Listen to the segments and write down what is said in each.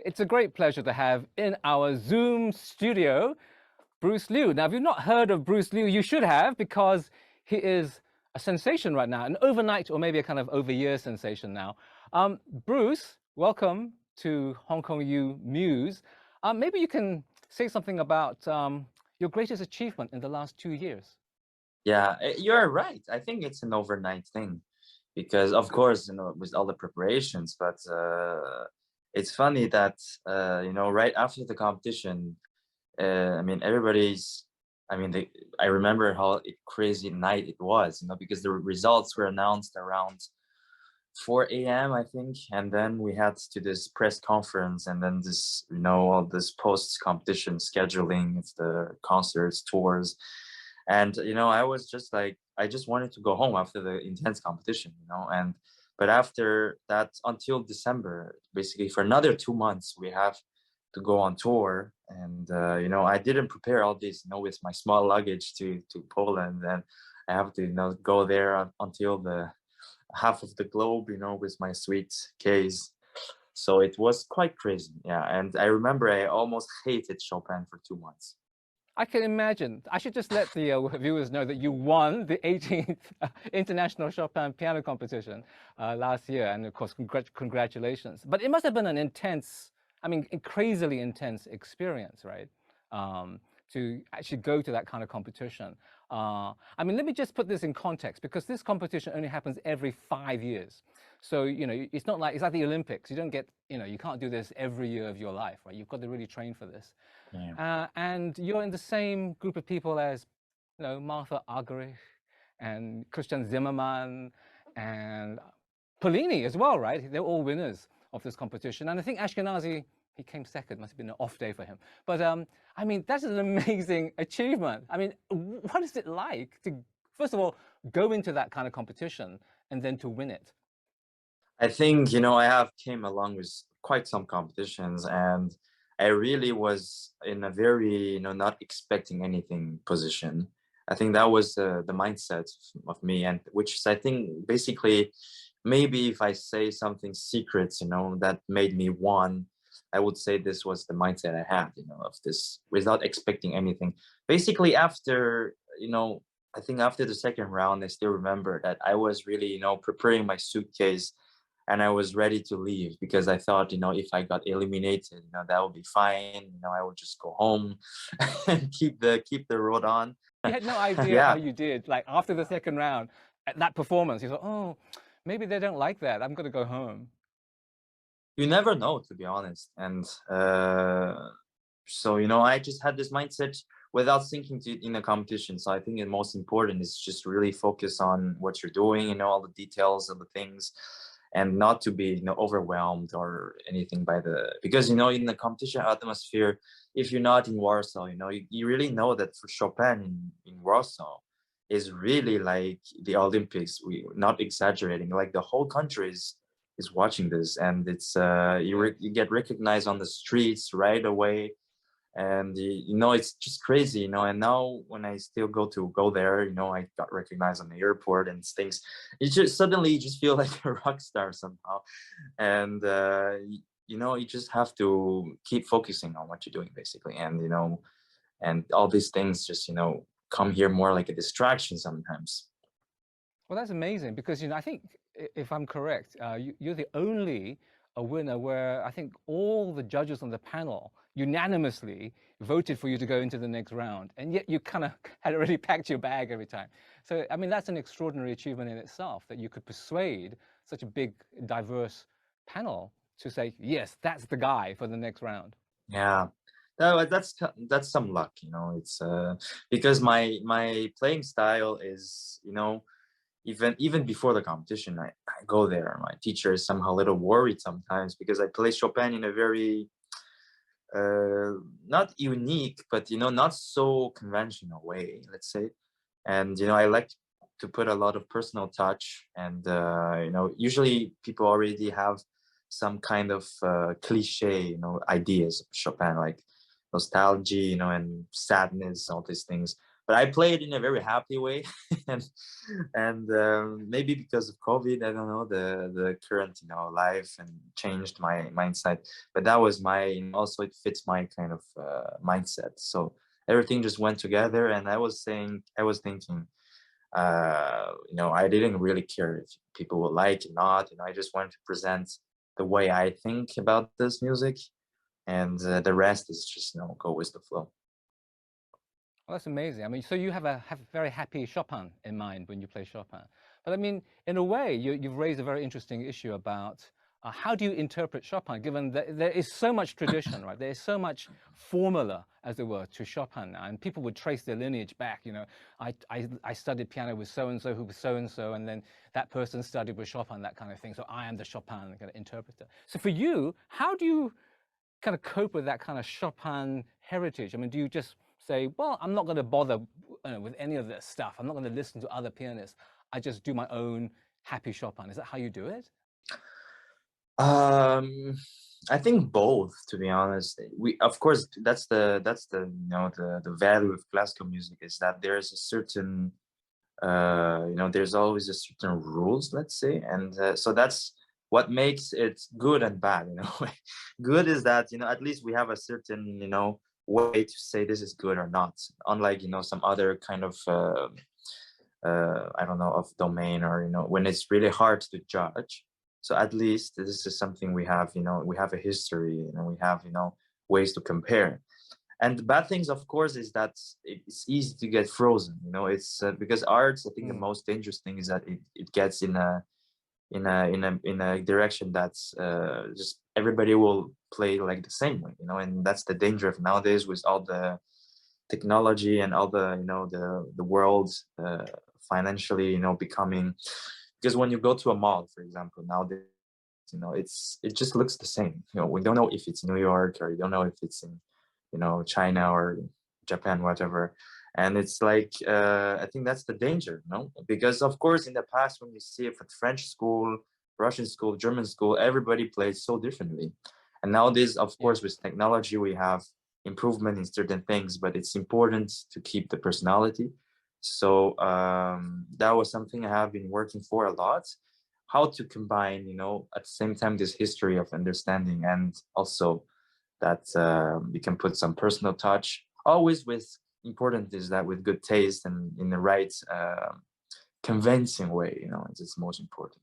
It's a great pleasure to have in our Zoom studio Bruce Liu. Now, if you've not heard of Bruce Liu, you should have, because he is a sensation right now, an overnight or maybe a kind of over-year sensation now. Bruce, welcome to Hong Kong U Muse. Maybe you can say something about your greatest achievement in the last 2 years. Yeah, you're right. I think it's an overnight thing because, of course, with all the preparations, but it's funny that, right after the competition, I mean, I remember how crazy night it was, because the results were announced around 4 a.m. I think, and then we had to this press conference, and then this, all this post-competition scheduling, it's the concerts, tours, and I was just like, I just wanted to go home after the intense competition, and but after that, until December, basically for another 2 months, we have to go on tour, and I didn't prepare all this, with my small luggage to Poland, and I have to go there until the half of the globe, with my sweet case. So it was quite crazy. Yeah. And I remember I almost hated Chopin for 2 months. I can imagine. I should just let the viewers know that you won the 18th International Chopin Piano Competition last year. And of course, congratulations. But it must have been an intense, I mean, a crazily intense experience, right? To actually go to that kind of competition. I mean, let me just put this in context, because this competition only happens every 5 years. So, it's not like, it's like the Olympics. You don't get, you can't do this every year of your life, right? You've got to really train for this. Yeah. And you're in the same group of people as, Martha Argerich and Christian Zimmermann and Pollini as well, right? They're all winners of this competition. And I think Ashkenazi, he came second, must have been an off day for him. But I mean, that's an amazing achievement. I mean, what is it like to, first of all, go into that kind of competition and then to win it? I think, I have came along with quite some competitions, and I really was in a very, not expecting anything position. I think that was the mindset of me, and which is, I think, basically, maybe if I say something secrets, that made me won, I would say this was the mindset I had, of this, without expecting anything. Basically, after, I think after the second round, I still remember that I was really, preparing my suitcase, and I was ready to leave, because I thought, if I got eliminated, that would be fine. I would just go home and keep the road on. You had no idea how Yeah, you did. Like after the second round, at that performance, you thought, oh, maybe they don't like that. I'm going to go home. you never know, to be honest. And so, I just had this mindset without thinking in a competition. So I think the most important is just really focus on what you're doing, all the details of the things, and not to be, overwhelmed or anything by because, in the competition atmosphere, if you're not in Warsaw, you really know that for Chopin in Warsaw is really like the Olympics. We're not exaggerating, like the whole country is watching this, and it's you get recognized on the streets right away, and it's just crazy, and now when I still go there, I got recognized on the airport and things. It just suddenly you just feel like a rock star somehow, and you just have to keep focusing on what you're doing, basically, and all these things just come here more like a distraction sometimes. Well, that's amazing, because I think, if I'm correct, you're the only a winner where I think all the judges on the panel unanimously voted for you to go into the next round, and yet you kind of had already packed your bag every time. So I mean, that's an extraordinary achievement in itself, that you could persuade such a big, diverse panel to say, yes, that's the guy for the next round. Yeah, that's some luck, it's because my playing style is, even before the competition, I go there. My teacher is somehow a little worried sometimes, because I play Chopin in a very not unique, but not so conventional way, let's say. And I like to put a lot of personal touch, and usually people already have some kind of cliche, ideas of Chopin, like nostalgia, and sadness, all these things. but I play it in a very happy way, and maybe because of COVID, I don't know, the current life and changed my mindset. But that was my also it fits my kind of mindset. So everything just went together, and I was thinking, I didn't really care if people will like it or not. I just wanted to present the way I think about this music, and the rest is just go with the flow. Well, that's amazing. I mean, so you have a very happy Chopin in mind when you play Chopin. But I mean, in a way, you've raised a very interesting issue about how do you interpret Chopin, given that there is so much tradition, right? There is so much formula, as it were, to Chopin now, and people would trace their lineage back. I studied piano with so-and-so who was so-and-so, and then that person studied with Chopin, that kind of thing. So I am the Chopin kind of interpreter. So for you, how do you kind of cope with that kind of Chopin heritage? I mean, do you just say, well, I'm not going to bother with any of this stuff. I'm not going to listen to other pianists. I just do my own happy Chopin. Is that how you do it? I think both, to be honest. We, of course, that's the value of classical music, is that there's a certain there's always a certain rules, let's say, and so that's what makes it good and bad. Good is that at least we have a certain way to say this is good or not, unlike some other kind of I don't know, of domain, or when it's really hard to judge. So at least this is something we have. We have a history, we have ways to compare. And the bad things, of course, is that it's easy to get frozen. It's because arts, I think the most dangerous thing is that it gets in a direction that's just everybody will play like the same way. And that's the danger of nowadays, with all the technology and all the the world financially becoming, because when you go to a mall, for example, nowadays it just looks the same. We don't know if it's New York, or you don't know if it's in China or Japan, whatever. And it's like I think that's the danger, because of course in the past, when you see it at French school, Russian school, German school, everybody plays so differently. And nowadays, of course, with technology, we have improvement in certain things, but it's important to keep the personality. So that was something I have been working for a lot, how to combine at the same time this history of understanding, and also that we can put some personal touch, always with important is that with good taste and in the right convincing way. It's most important.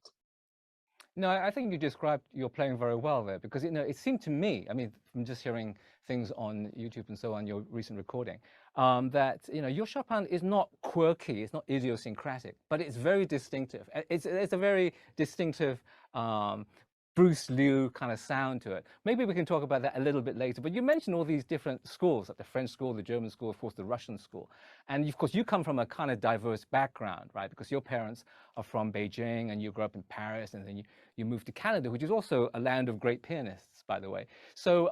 No, I think you described your playing very well there, because it seemed to me, I mean, from just hearing things on YouTube and so on, your recent recording, that your Chopin is not quirky, it's not idiosyncratic, but it's very distinctive. It's a very distinctive Bruce Liu kind of sound to it. Maybe we can talk about that a little bit later. But you mentioned all these different schools, like the French school, the German school, of course, the Russian school. And of course, you come from a kind of diverse background, right? Because your parents are from Beijing, and you grew up in Paris, and then you moved to Canada, which is also a land of great pianists, by the way. So,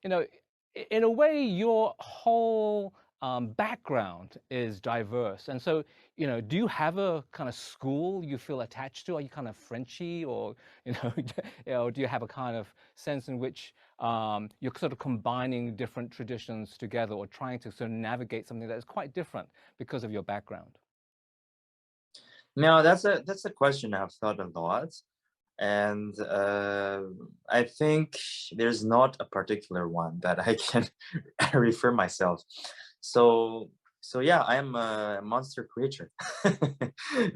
in a way, your whole background is diverse. And so, do you have a kind of school you feel attached to? Are you kind of Frenchy, or, do you have a kind of sense in which you're sort of combining different traditions together, or trying to sort of navigate something that is quite different because of your background? No, that's a question I've thought a lot. And I think there's not a particular one that I can refer myself. So yeah, I am a monster creature.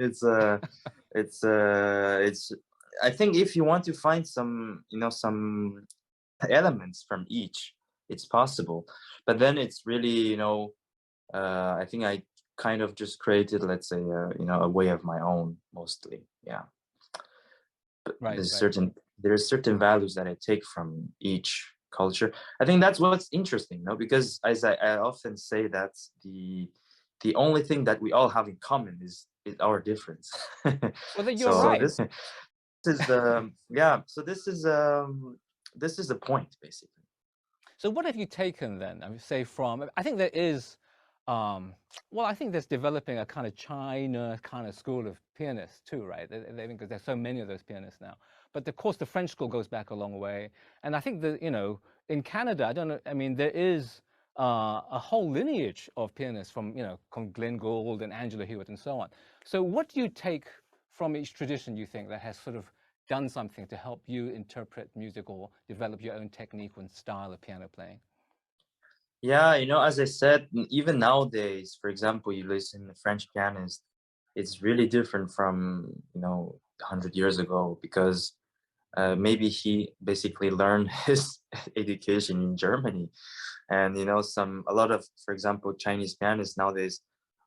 it's it's I think if you want to find some some elements from each, it's possible. But then it's really I think I kind of just created, let's say, a way of my own, mostly. Yeah. Right, There's certain values that I take from each culture. I think that's what's interesting, because as I often say, that the only thing that we all have in common is our difference. Well, then you're So right. this is yeah. So this is the point, basically. So what have you taken then? I mean, say from, I think there is, well, I think there's developing a kind of China kind of school of pianists too, right? Because there's so many of those pianists now. But of course, the French school goes back a long way. And I think that, in Canada, I don't know, I mean, there is a whole lineage of pianists from, Glenn Gould and Angela Hewitt and so on. So what do you take from each tradition, you think, that has sort of done something to help you interpret music or develop your own technique and style of piano playing? Yeah, as I said, even nowadays, for example, you listen to French pianist, it's really different from, 100 years ago because maybe he basically learned his education in Germany. And, a lot of, for example, Chinese pianists nowadays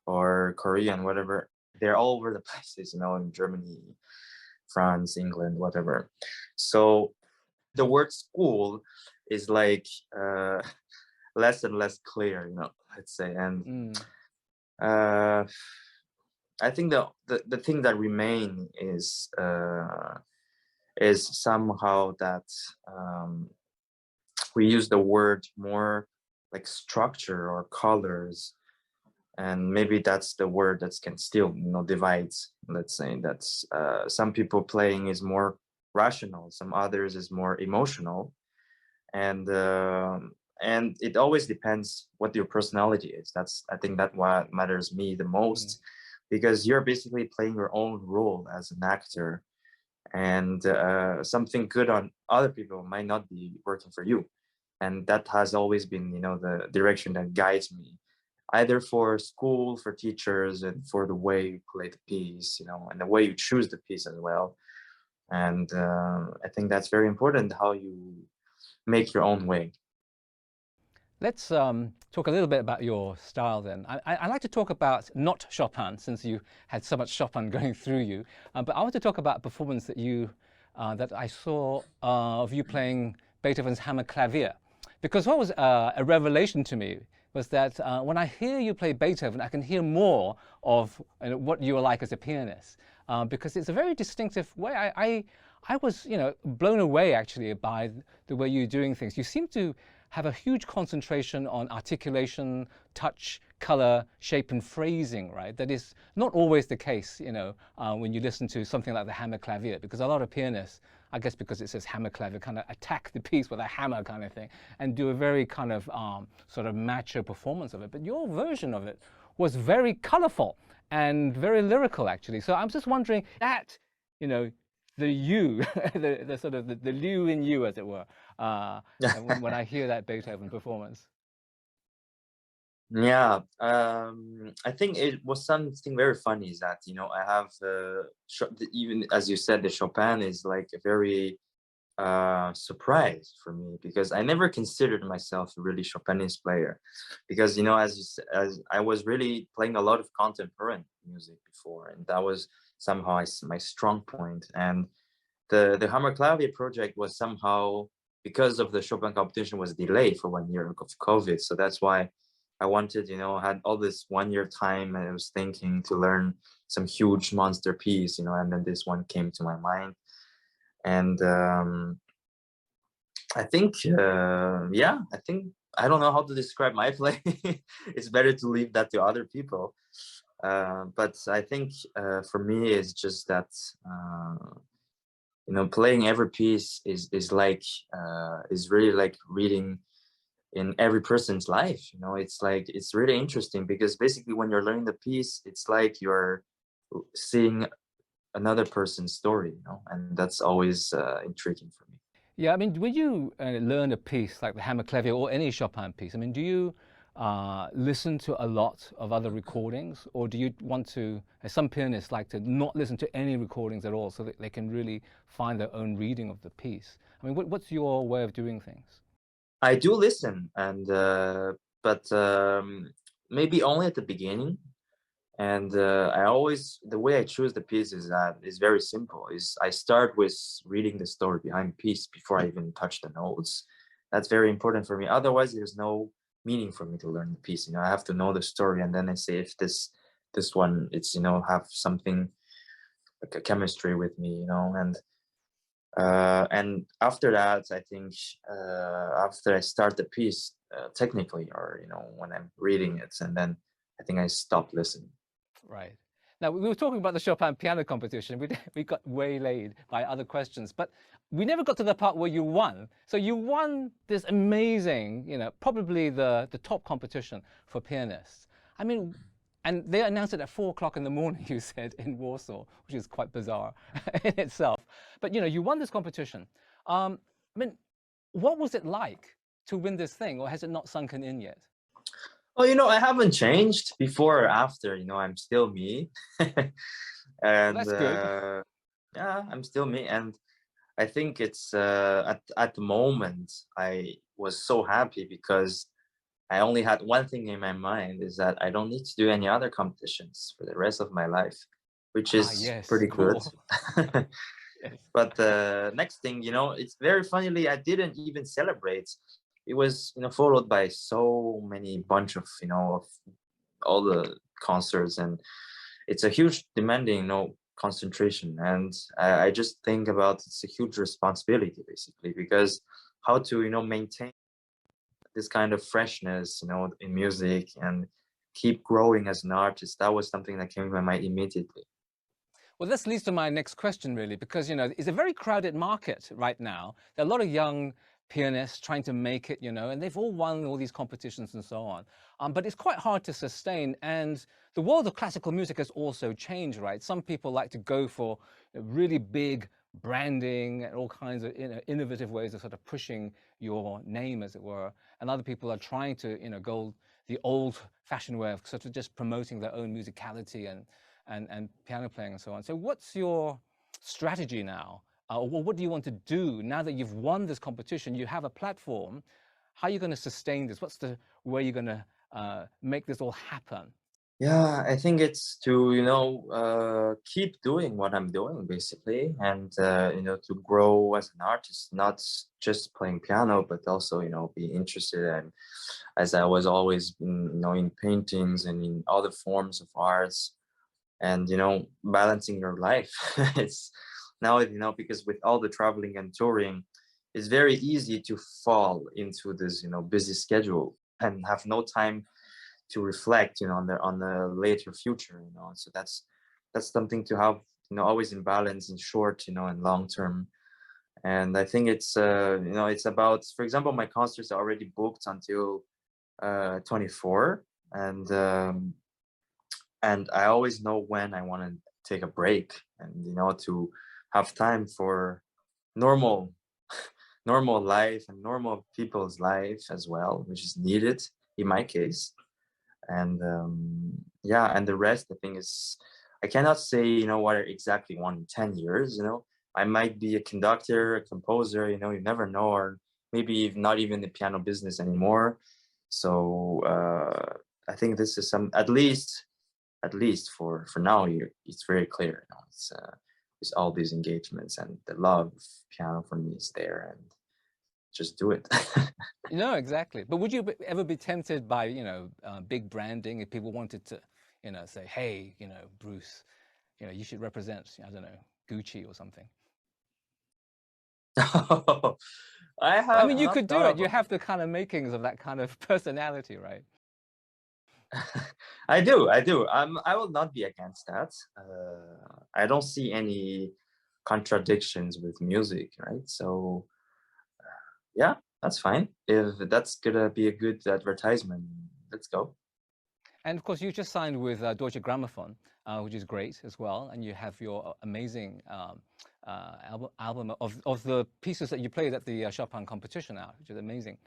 or Korean, whatever, they're all over the places, in Germany, France, England, whatever. So the word school is like, less and less clear, let's say. And uh, I think the thing that remain is somehow that we use the word more like structure or colors, and maybe that's the word that can still divides. Let's say that's some people playing is more rational, some others is more emotional, and and it always depends what your personality is. That's, I think, that what matters me the most, because you're basically playing your own role as an actor, and something good on other people might not be working for you. And that has always been the direction that guides me, either for school, for teachers, and for the way you play the piece, and the way you choose the piece as well. And I think that's very important, how you make your own way. Let's talk a little bit about your style then. I like to talk about not Chopin, since you had so much Chopin going through you, but I want to talk about a performance that I saw of you playing Beethoven's Hammerklavier. Because what was a revelation to me was that when I hear you play Beethoven, I can hear more of what you are like as a pianist, because it's a very distinctive way. I was, blown away actually by the way you're doing things. You seem to have a huge concentration on articulation, touch, color, shape, and phrasing, right? That is not always the case, when you listen to something like the Hammerklavier, because a lot of pianists, I guess because it says Hammerklavier, kind of attack the piece with a hammer kind of thing and do a very kind of sort of macho performance of it. But your version of it was very colorful and very lyrical, actually. So I'm just wondering that, the you, the sort of the Liu in you, as it were, when I hear that Beethoven performance. Yeah, I think it was something very funny is that I have even as you said, the Chopin is like a very surprise for me, because I never considered myself a really Chopinist player, because as I was really playing a lot of contemporary music before, and that was somehow my strong point. And the Hammerklavier project was somehow, because of the Chopin competition was delayed for 1 year of COVID, so that's why I wanted, had all this 1 year time, and I was thinking to learn some huge monster piece, and then this one came to my mind. And I think, yeah, I don't know how to describe my play. It's better to leave that to other people. But I think for me, it's just that, playing every piece is really like reading in every person's life. It's like, it's really interesting, because basically when you're learning the piece, it's like you're seeing another person's story, and that's always intriguing for me. Yeah, I mean, when you learn a piece like the Hammerklavier or any Chopin piece, I mean, do you listen to a lot of other recordings, or do you want to, as some pianists like to not listen to any recordings at all, so that they can really find their own reading of the piece? I mean, what's your way of doing things? I do listen, and but maybe only at the beginning. And I always, the way I choose the piece is very simple. Is I start with reading the story behind the piece before I even touch the notes. That's very important for me. Otherwise, there's no meaning for me to learn the piece. I have to know the story, and then I say if this one, it's have something like a chemistry with me, and after that, I think after I start the piece technically, or when I'm reading it, and then I think I stop listening. Right. Now, we were talking about the Chopin piano competition. We got waylaid by other questions, but we never got to the part where you won. So you won this amazing, probably the top competition for pianists. I mean, and they announced it at 4 o'clock in the morning, you said, in Warsaw, which is quite bizarre in itself. But you won this competition. I mean, what was it like to win this thing, or has it not sunken in yet? Well, I haven't changed before or after. I'm still me, Well, and that's good. yeah, I'm still me. And I think it's at the moment I was so happy because I only had one thing in my mind, is that I don't need to do any other competitions for the rest of my life, which Ah, is yes, pretty good. cool. Yes. But the next thing, it's very funnily, I didn't even celebrate. It was, followed by so many bunch of all the concerts, and it's a huge demanding, concentration. And I just think about, it's a huge responsibility basically, because how to, maintain this kind of freshness, in music, and keep growing as an artist. That was something that came to my mind immediately. Well, this leads to my next question, really, because it's a very crowded market right now. There are a lot of young pianists trying to make it, and they've all won all these competitions and so on. But it's quite hard to sustain. And the world of classical music has also changed, right? Some people like to go for really big branding and all kinds of innovative ways of sort of pushing your name, as it were. And other people are trying to, go the old-fashioned way of sort of just promoting their own musicality and piano playing and so on. So what's your strategy now? Or what do you want to do now that you've won this competition? You have a platform. How are you going to sustain this? What's the way you're going to make this all happen? Yeah, I think it's to, keep doing what I'm doing basically, and, to grow as an artist, not just playing piano, but also, be interested in, as I was always, in paintings and in other forms of arts, and, balancing your life. It's now, because with all the traveling and touring, it's very easy to fall into this, busy schedule and have no time to reflect, on the later future, so that's something to have, always in balance, in short, and long term. And I think it's it's about, for example, my concerts are already booked until 24, and I always know when I want to take a break, and, to have time for normal normal life and normal people's life as well, which is needed in my case. And yeah, and the rest, the thing is, I cannot say, what I exactly want in 10 years. I might be a conductor, a composer, you never know, or maybe not even the piano business anymore. So I think this is some, at least for now, it's very clear. It's all these engagements, and the love of piano for me is there, and just do it. No, exactly. But would you ever be tempted by, big branding if people wanted to, say, hey, Bruce, you should represent, I don't know, Gucci or something? I I have mean, you not could do thought it. You about. have the kind of makings of that kind of personality, right? I do. I will not be against that. I don't see any contradictions with music, right? So yeah, that's fine. If that's gonna be a good advertisement, let's go. And of course, you just signed with Deutsche Grammophon, which is great as well. And you have your amazing album of the pieces that you played at the Chopin competition out, which is amazing.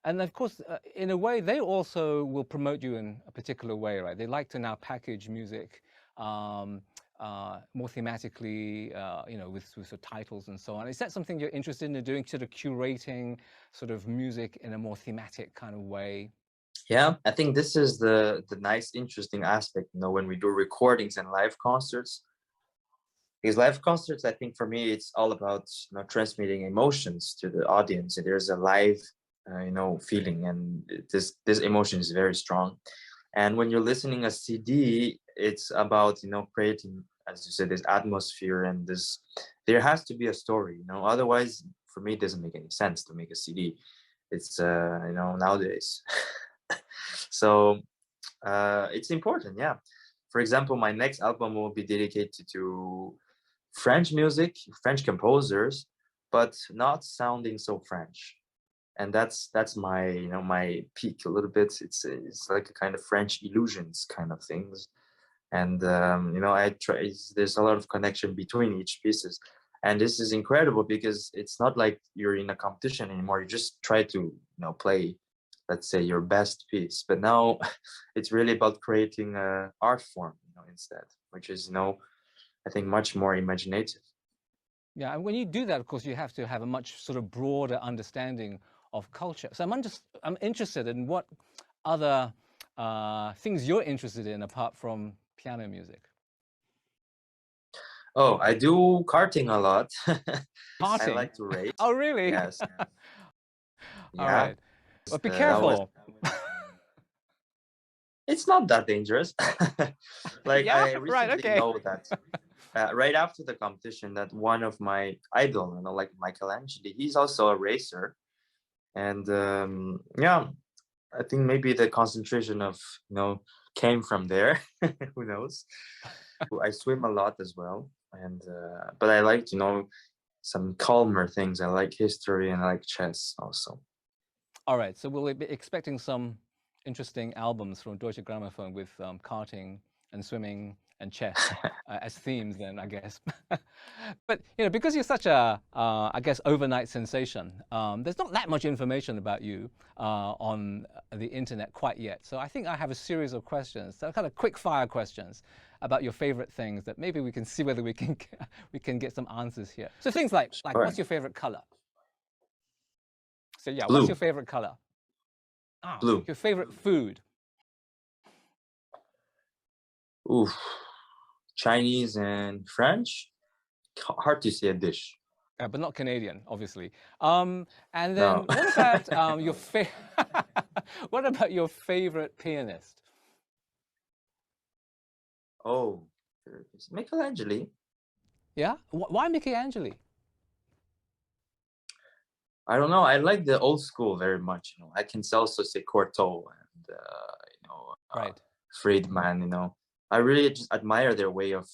And of course, in a way, they also will promote you in a particular way, right? They like to now package music more thematically, with sort of titles and so on. Is that something you're interested in doing, sort of curating sort of music in a more thematic kind of way? Yeah, I think this is the nice, interesting aspect, when we do recordings and live concerts. Because live concerts, I think for me, it's all about, transmitting emotions to the audience. There's a live, feeling, and this emotion is very strong. And when you're listening a CD, it's about, creating, as you said, this atmosphere, and this. There has to be a story, Otherwise, for me, it doesn't make any sense to make a CD. It's nowadays. So it's important, yeah. For example, my next album will be dedicated to French music, French composers, but not sounding so French. And that's my, my peak a little bit. It's like a kind of French illusions kind of things. And I try. There's a lot of connection between each pieces, and this is incredible because it's not like you're in a competition anymore. You just try to play, let's say, your best piece. But now it's really about creating a art form, instead, which is I think much more imaginative. Yeah, and when you do that, of course, you have to have a much sort of broader understanding of culture. So I'm interested in what other things you're interested in apart from piano music. Oh, I do karting a lot. I Karting? like to race. Oh, really? Yes. All Yeah. right. Well, be That was. careful. It's not that dangerous. Like Yeah, I right, recently okay. know that right after the competition, that one of my idol, like Michelangelo, he's also a racer, and yeah, I think maybe the concentration of came from there. Who knows? I swim a lot as well, and but I like some calmer things. I like history and I like chess also. All right, so we'll be expecting some interesting albums from Deutsche Grammophon with karting and swimming and chess as themes then, I guess. But, because you're such a, I guess, overnight sensation, there's not that much information about you on the internet quite yet. So I think I have a series of questions, so kind of quick fire questions about your favorite things that maybe we can see whether we can we can get some answers here. So things like Sure. what's your favorite color? So yeah, what's Blue. your favorite color? Blue. Your favorite food? Oof. Chinese and French. Hard to say a dish. But not Canadian, obviously. And then No. what about what about your favorite pianist? Oh, Michelangelo. Yeah, why Michelangelo? I don't know. I like the old school very much. I can also say Cortot and Right. Friedman. I really just admire their way of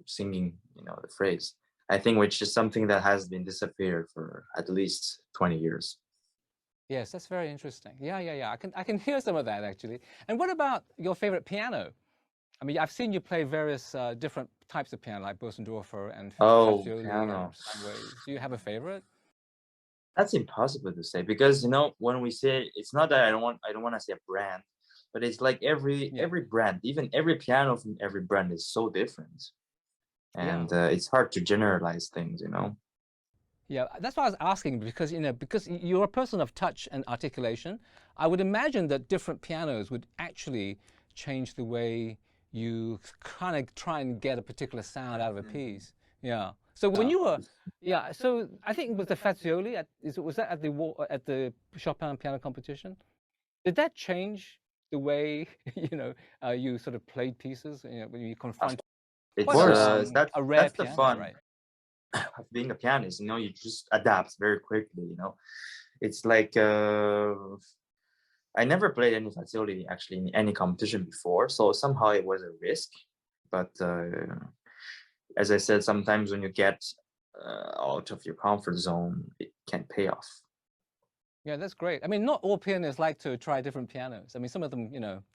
singing the phrase. I think which is something that has been disappeared for at least 20 years. Yes, that's very interesting. Yeah. I can hear some of that actually. And what about your favorite piano? I mean, I've seen you play various different types of piano, like Bösendorfer and Oh, Fazioli piano. and Steinway. Do you have a favorite? That's impossible to say because when we say, it's not that I don't want to say a brand, but it's like every brand, even every piano from every brand is so different, and it's hard to generalize things. Yeah, that's why I was asking because because you're a person of touch and articulation. I would imagine that different pianos would actually change the way you kind of try and get a particular sound out of a piece. Yeah. So when you were, so I think it was the Fazioli. Was that at the Chopin piano competition? Did that change the way you sort of played pieces? When you confront It's a rare that's the piano, fun right? of being a pianist. You just adapt very quickly. It's like I never played any Fazioli actually in any competition before, so somehow it was a risk. But as I said, sometimes when you get out of your comfort zone, it can pay off. Yeah, that's great. I mean, not all pianists like to try different pianos. I mean, some of them,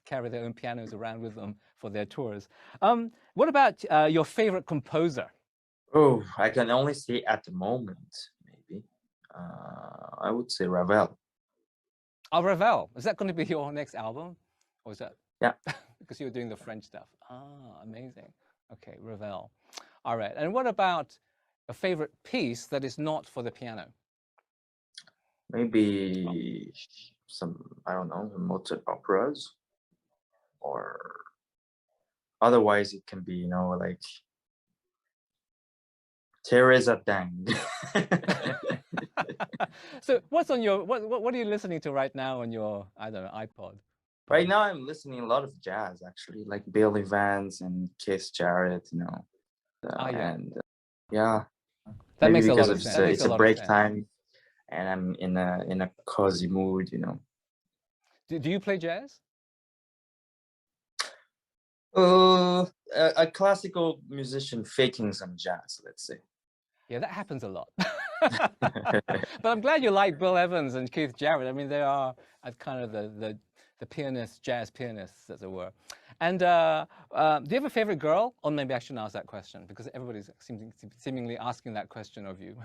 carry their own pianos around with them for their tours. What about your favorite composer? Oh, I can only say at the moment, maybe. I would say Ravel. Oh, Ravel. Is that going to be your next album? Or is that? Yeah. Because you were doing the French stuff. Ah, amazing. Okay, Ravel. All right. And what about a favorite piece that is not for the piano? Maybe some, I don't know, Mozart operas, or otherwise it can be, like Teresa Dang. So what's on your what are you listening to right now on your, I don't know, iPod? Right now I'm listening a lot of jazz actually, like Bill Evans and Keith Jarrett, and That maybe makes a lot because of it's sense. it's a break time and I'm in a cozy mood. Do you play jazz? A classical musician faking some jazz, let's say. Yeah, that happens a lot. But I'm glad you like Bill Evans and Keith Jarrett. I mean, they are kind of the pianists, jazz pianists, as it were. And do you have a favorite girl? Or maybe I shouldn't ask that question because everybody's seemingly asking that question of you.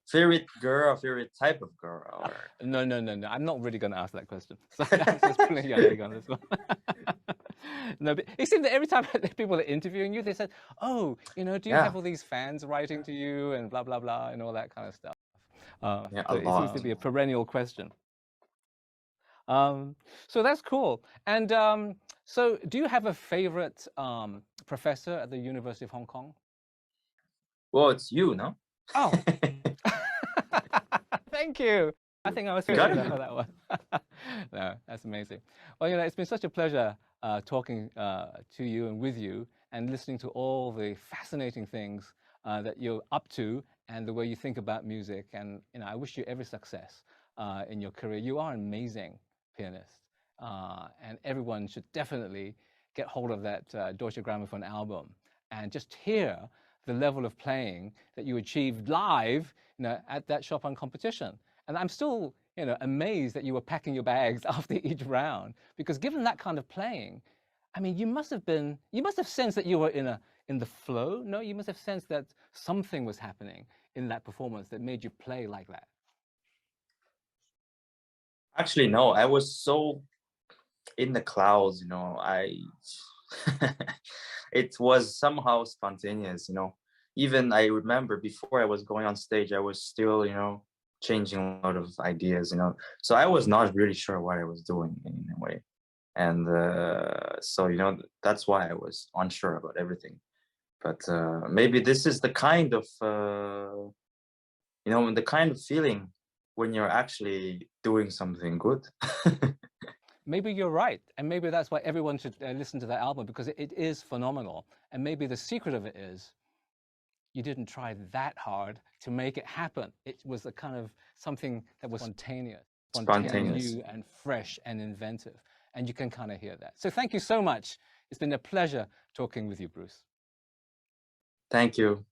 Favorite girl, favorite type of girl, or No. I'm not really going to ask that question. So I'm just pulling your leg on this one. No, but it seems that every time people are interviewing you, they said, "Oh, do you yeah, have all these fans writing to you and blah blah blah and all that kind of stuff?" yeah, So a it seems to lot. be a perennial question. So that's cool. And so, do you have a favorite professor at the University of Hong Kong? Well, it's you, no? Oh, thank you. I think I was You supposed got to it. know that one. No, that's amazing. Well, it's been such a pleasure talking to you and with you and listening to all the fascinating things that you're up to and the way you think about music. And I wish you every success in your career. You are an amazing pianist, and everyone should definitely get hold of that Deutsche Grammophon album and just hear the level of playing that you achieved live, at that Chopin competition. And I'm still, amazed that you were packing your bags after each round, because given that kind of playing, I mean, you must have sensed that you were in the flow. No, you must have sensed that something was happening in that performance that made you play like that. Actually, no, I was so in the clouds, it was somehow spontaneous. Even I remember before I was going on stage, I was still, changing a lot of ideas. So I was not really sure what I was doing in a way. And so, that's why I was unsure about everything. But maybe this is the kind of, the kind of feeling when you're actually doing something good. Maybe you're right, and maybe that's why everyone should listen to that album, because it is phenomenal. And maybe the secret of it is you didn't try that hard to make it happen. It was a kind of something that was spontaneous, Spontaneous. new and fresh and inventive. And you can kind of hear that. So thank you so much. It's been a pleasure talking with you, Bruce. Thank you.